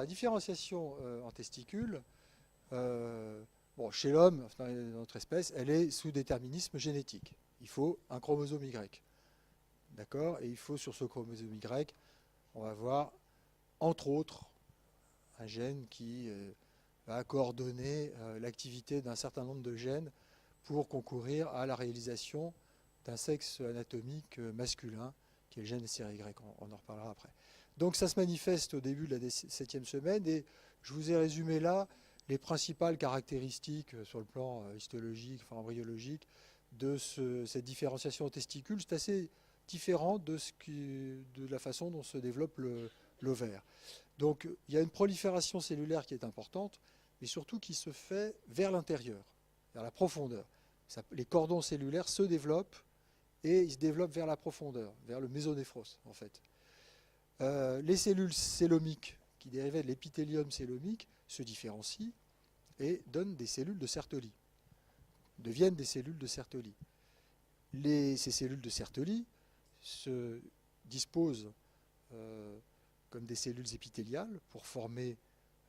la différenciation en testicules, bon, chez l'homme, dans notre espèce, elle est sous déterminisme génétique. Il faut un chromosome Y. D'accord? Et il faut, sur ce chromosome Y, on va voir, entre autres, un gène qui va coordonner l'activité d'un certain nombre de gènes pour concourir à la réalisation d'un sexe anatomique masculin, qui est le gène SRY. On en reparlera après. Donc ça se manifeste au début de la 7e semaine, et je vous ai résumé là les principales caractéristiques sur le plan histologique, enfin embryologique, de cette différenciation aux testicules. C'est assez différent de la façon dont se développe l'ovaire. Donc il y a une prolifération cellulaire qui est importante, mais surtout qui se fait vers l'intérieur, vers la profondeur. Les cordons cellulaires se développent et ils se développent vers la profondeur, vers le mésonéphros en fait. Les cellules célomiques qui dérivaient de l'épithélium célomique se différencient et donnent des cellules de Sertoli, deviennent des cellules de Sertoli. Ces cellules de Sertoli se disposent comme des cellules épithéliales pour former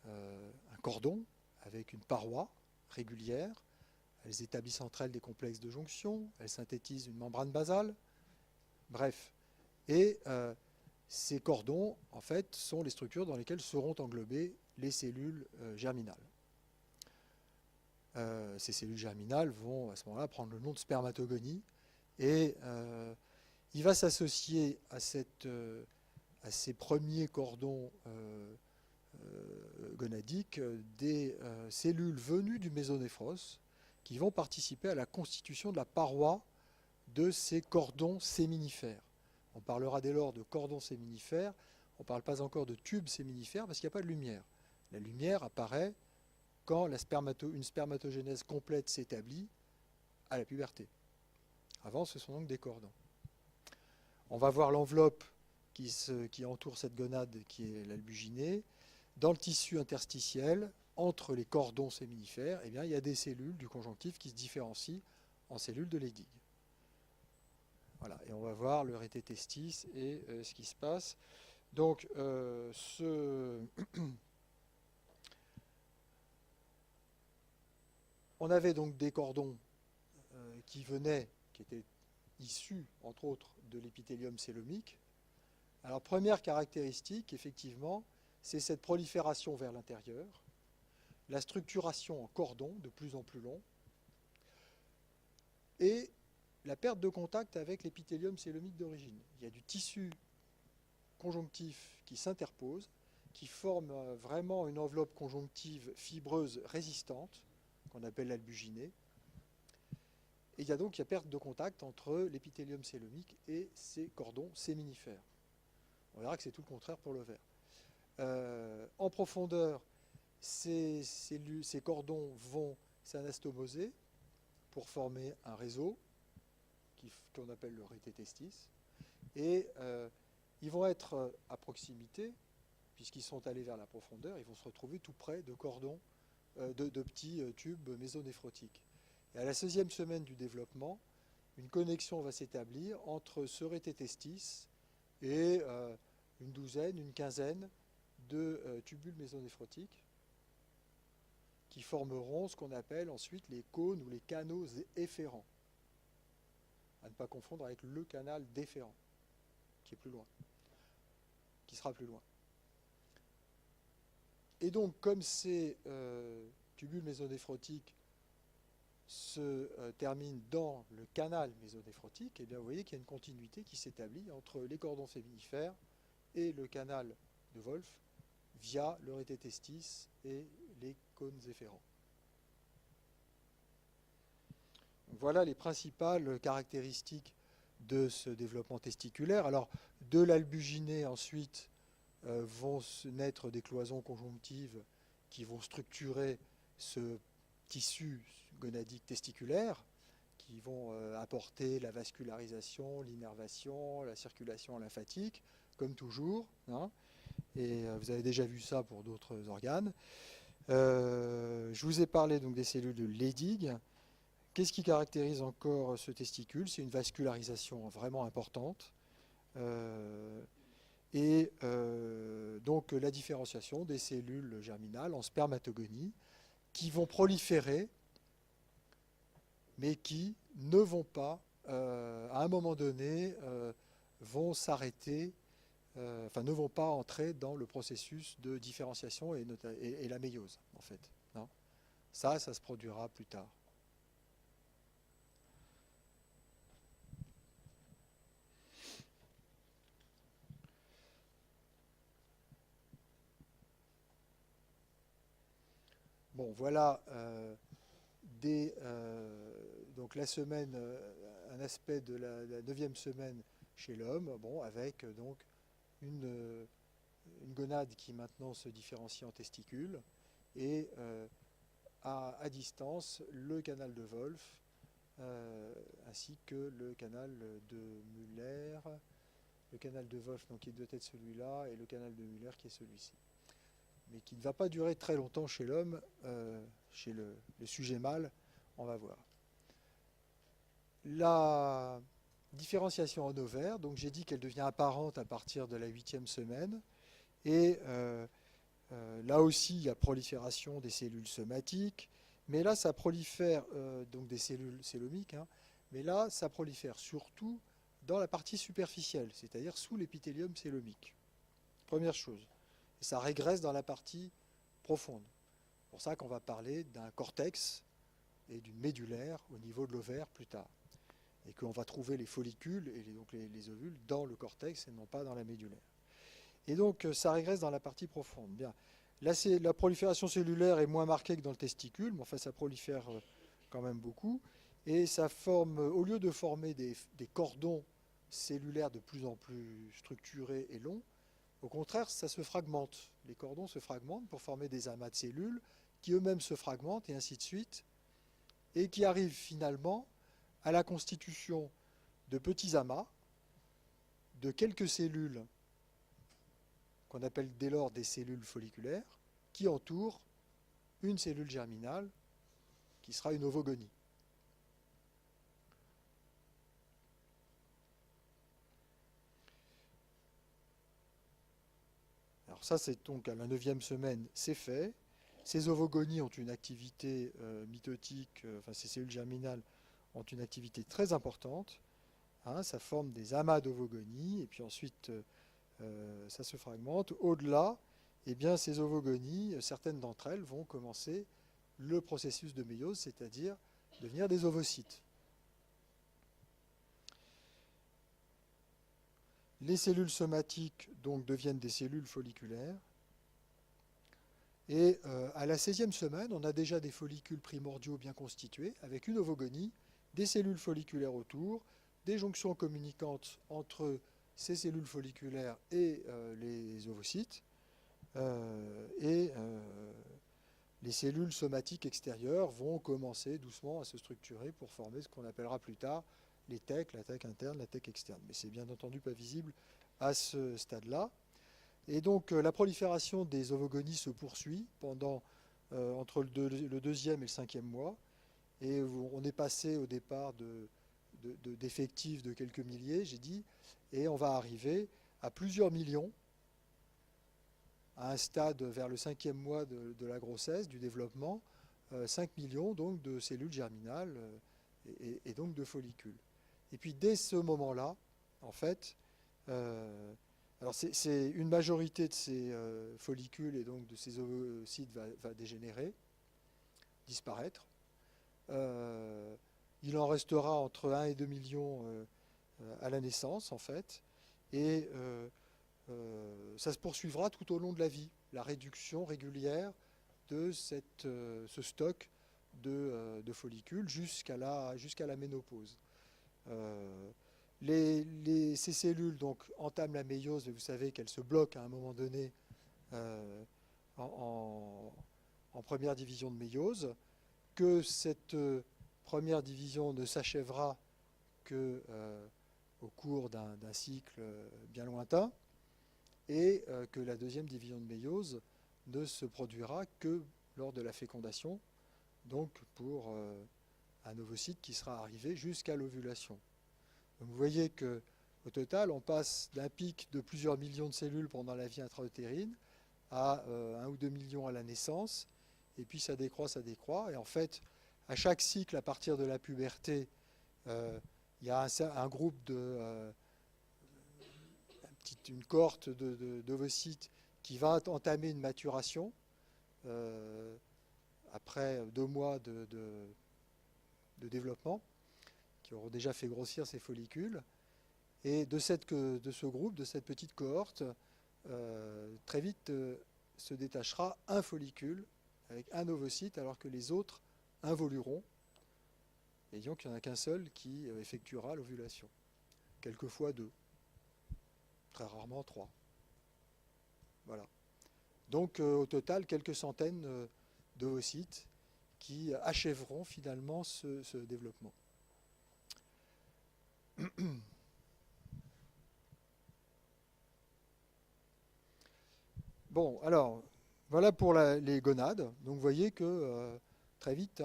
un cordon avec une paroi régulière. Elles établissent entre elles des complexes de jonction, elles synthétisent une membrane basale, bref. Et ces cordons, en fait, sont les structures dans lesquelles seront englobées les cellules germinales. Ces cellules germinales vont à ce moment-là prendre le nom de spermatogonie, et il va s'associer à ces premiers cordons gonadiques des cellules venues du mésonéphros qui vont participer à la constitution de la paroi de ces cordons séminifères. On parlera dès lors de cordons séminifères, on ne parle pas encore de tubes séminifères parce qu'il n'y a pas de lumière. La lumière apparaît quand une spermatogénèse complète s'établit à la puberté. Avant, ce sont donc des cordons. On va voir l'enveloppe qui entoure cette gonade qui est l'albuginée. Dans le tissu interstitiel, entre les cordons séminifères, eh bien, il y a des cellules du conjonctif qui se différencient en cellules de Leydig. Voilà, et on va voir le rététestis et ce qui se passe. Donc, on avait donc des cordons qui étaient issus, entre autres, de l'épithélium célomique. Alors, première caractéristique, effectivement, c'est cette prolifération vers l'intérieur, la structuration en cordons de plus en plus longs, et la perte de contact avec l'épithélium célomique d'origine. Il y a du tissu conjonctif qui s'interpose, qui forme vraiment une enveloppe conjonctive fibreuse résistante, qu'on appelle l'albuginée. Et il y a perte de contact entre l'épithélium célomique et ces cordons séminifères. On verra que c'est tout le contraire pour l'ovaire. En profondeur, ces cordons vont s'anastomoser pour former un réseau qu'on appelle le rététestis. Et ils vont être à proximité, puisqu'ils sont allés vers la profondeur, ils vont se retrouver tout près de cordons, de petits tubes mésonéphrotiques. Et à la 16e semaine du développement, une connexion va s'établir entre ce rététestis et une quinzaine de tubules mésonéphrotiques qui formeront ce qu'on appelle ensuite les cônes ou les canaux efférents. À ne pas confondre avec le canal déférent, qui est plus loin, qui sera plus loin. Et donc, comme ces tubules mésonéphrotiques se terminent dans le canal mésonéphrotique, eh bien, vous voyez qu'il y a une continuité qui s'établit entre les cordons séminifères et le canal de Wolff via le rététestis et les cônes efférents. Voilà les principales caractéristiques de ce développement testiculaire. Alors, de l'albuginée, ensuite, vont naître des cloisons conjonctives qui vont structurer ce tissu gonadique testiculaire, qui vont apporter la vascularisation, l'innervation, la circulation lymphatique, comme toujours. Hein, et vous avez déjà vu ça pour d'autres organes. Je vous ai parlé donc des cellules de Leydig. Qu'est-ce qui caractérise encore ce testicule? C'est une vascularisation vraiment importante. et donc la différenciation des cellules germinales en spermatogonie qui vont proliférer, mais qui ne vont pas, à un moment donné, vont s'arrêter, enfin ne vont pas entrer dans le processus de différenciation et la méiose, en fait. Non. Ça se produira plus tard. Bon, voilà donc la semaine, un aspect de la 9e semaine chez l'homme, bon, avec donc une gonade qui maintenant se différencie en testicules et à distance le canal de Wolff ainsi que le canal de Muller, le canal de Wolff donc qui doit être celui-là et le canal de Muller qui est celui-ci, mais qui ne va pas durer très longtemps chez l'homme, chez le sujet mâle, on va voir. La différenciation en ovaire, donc j'ai dit qu'elle devient apparente à partir de la 8e semaine, et là aussi il y a prolifération des cellules somatiques, mais là ça prolifère donc des cellules célomiques, hein, mais là ça prolifère surtout dans la partie superficielle, c'est-à-dire sous l'épithélium célomique. Première chose. Et ça régresse dans la partie profonde. C'est pour ça qu'on va parler d'un cortex et d'une médullaire au niveau de l'ovaire plus tard. Et qu'on va trouver les follicules et donc les ovules dans le cortex et non pas dans la médullaire. Et donc ça régresse dans la partie profonde. Bien. Là, la prolifération cellulaire est moins marquée que dans le testicule, mais enfin ça prolifère quand même beaucoup. Et ça forme, au lieu de former des cordons cellulaires de plus en plus structurés et longs, au contraire, ça se fragmente. Les cordons se fragmentent pour former des amas de cellules qui eux-mêmes se fragmentent et ainsi de suite, et qui arrivent finalement à la constitution de petits amas de quelques cellules qu'on appelle dès lors des cellules folliculaires qui entourent une cellule germinale qui sera une ovogonie. Alors ça, c'est donc à la 9e semaine, c'est fait. Ces ovogonies ont une activité mitotique, enfin ces cellules germinales ont une activité très importante. Hein, ça forme des amas d'ovogonies, et puis ensuite ça se fragmente. Au-delà, eh bien, ces ovogonies, certaines d'entre elles vont commencer le processus de méiose, c'est-à-dire devenir des ovocytes. Les cellules somatiques donc deviennent des cellules folliculaires. Et à la 16e semaine, on a déjà des follicules primordiaux bien constitués, avec une ovogonie, des cellules folliculaires autour, des jonctions communicantes entre ces cellules folliculaires et les ovocytes, et les cellules somatiques extérieures vont commencer doucement à se structurer pour former ce qu'on appellera plus tard les TEC, la TEC interne, la TEC externe. Mais c'est bien entendu pas visible à ce stade-là. Et donc la prolifération des ovogonies se poursuit pendant entre le 2e et le 5e mois. Et on est passé au départ d'effectifs de quelques milliers, j'ai dit, et on va arriver à plusieurs millions, à un stade vers le 5e mois de la grossesse, du développement, 5 millions donc de cellules germinales et donc de follicules. Et puis dès ce moment-là, en fait, alors c'est une majorité de ces follicules et donc de ces ovocytes va dégénérer, disparaître. Il en restera entre 1 et 2 millions à la naissance, en fait, et ça se poursuivra tout au long de la vie, la réduction régulière de ce stock de follicules jusqu'à la ménopause. Ces cellules donc entament la méiose, et vous savez qu'elles se bloquent à un moment donné en première division de méiose, que cette première division ne s'achèvera que au cours d'un cycle bien lointain, et que la deuxième division de méiose ne se produira que lors de la fécondation, donc pour un ovocyte qui sera arrivé jusqu'à l'ovulation. Donc vous voyez que Au total, on passe d'un pic de plusieurs millions de cellules pendant la vie intra-utérine à 1 ou 2 millions à la naissance, et puis ça décroît, et en fait, à chaque cycle, à partir de la puberté, il y a un groupe une cohorte d'ovocytes qui va entamer une maturation après 2 mois de développement, qui auront déjà fait grossir ces follicules. Et de ce groupe, de cette petite cohorte, très vite se détachera un follicule avec un ovocyte, alors que les autres involueront, et donc il n'y en a qu'un seul qui effectuera l'ovulation. Quelquefois 2, très rarement 3. Voilà. Donc au total, quelques centaines d'ovocytes qui achèveront finalement ce développement. Bon, alors, voilà pour les gonades. Donc vous voyez que très vite,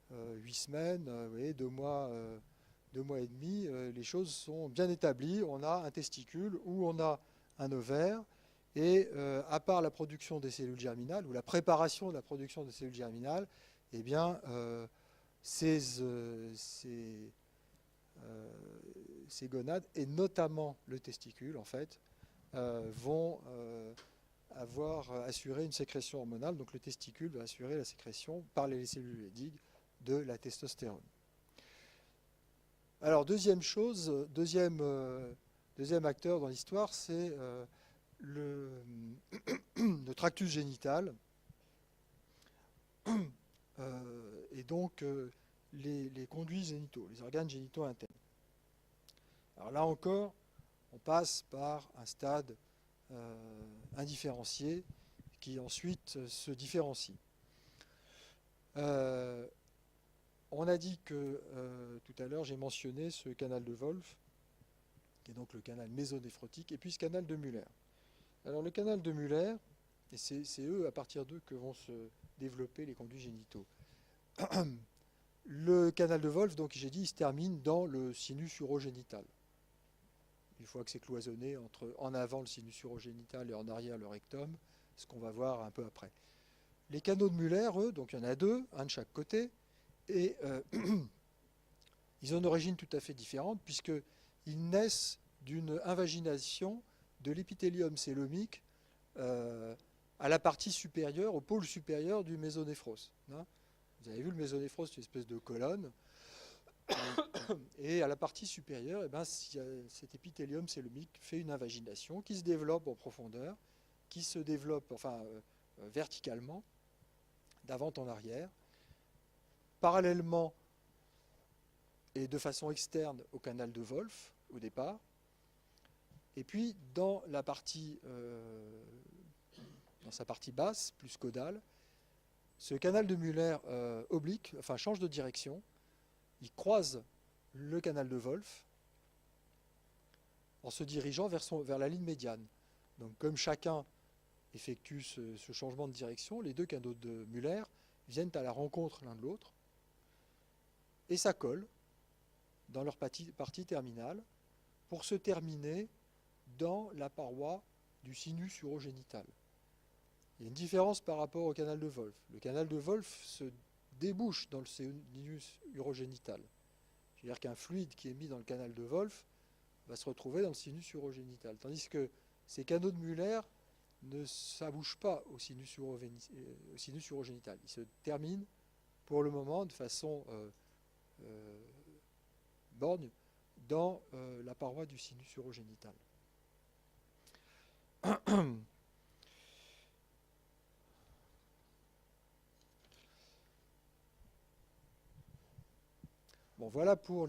8 semaines, vous voyez, 2 mois, 2 mois et demi, les choses sont bien établies. On a un testicule ou on a un ovaire. Et à part la production des cellules germinales, ou la préparation de la production des cellules germinales, eh bien, ces gonades, et notamment le testicule, en fait, vont avoir assuré une sécrétion hormonale. Donc le testicule va assurer la sécrétion par les cellules Leydig de la testostérone. Alors deuxième chose, deuxième acteur dans l'histoire, c'est le tractus génital et donc les conduits génitaux, les organes génitaux internes. Alors là encore, on passe par un stade indifférencié qui ensuite se différencie. On a dit que tout à l'heure, j'ai mentionné ce canal de Wolff, qui est donc le canal mésonéphrotique, et puis ce canal de Muller. Alors le canal de Muller, et c'est eux, à partir d'eux, que vont se développer les conduits génitaux. Le canal de Wolff, donc j'ai dit, il se termine dans le sinus urogénital. Une fois que c'est cloisonné entre en avant le sinus urogénital et en arrière le rectum, ce qu'on va voir un peu après. Les canaux de Muller, eux, donc il y en a 2, un de chaque côté, et ils ont une origine tout à fait différente, puisqu'ils naissent d'une invagination de l'épithélium célomique à la partie supérieure, au pôle supérieur du mésonéphros. Vous avez vu, le mésonéphros, c'est une espèce de colonne. Et à la partie supérieure, eh ben, cet épithélium célomique fait une invagination qui se développe en profondeur, qui se développe verticalement, d'avant en arrière, parallèlement et de façon externe au canal de Wolff au départ. Et puis dans sa partie basse, plus caudale, ce canal de Muller change de direction. Il croise le canal de Wolff en se dirigeant vers la ligne médiane. Donc comme chacun effectue ce changement de direction, les 2 canaux de Muller viennent à la rencontre l'un de l'autre et s'accolent dans leur partie terminale pour se terminer dans la paroi du sinus urogénital. Il y a une différence par rapport au canal de Wolff. Le canal de Wolff se débouche dans le sinus urogénital. C'est-à-dire qu'un fluide qui est mis dans le canal de Wolff va se retrouver dans le sinus urogénital. Tandis que ces canaux de Muller ne s'abouchent pas au sinus urogénital. Ils se terminent pour le moment de façon borgne dans la paroi du sinus urogénital. Bon, voilà pour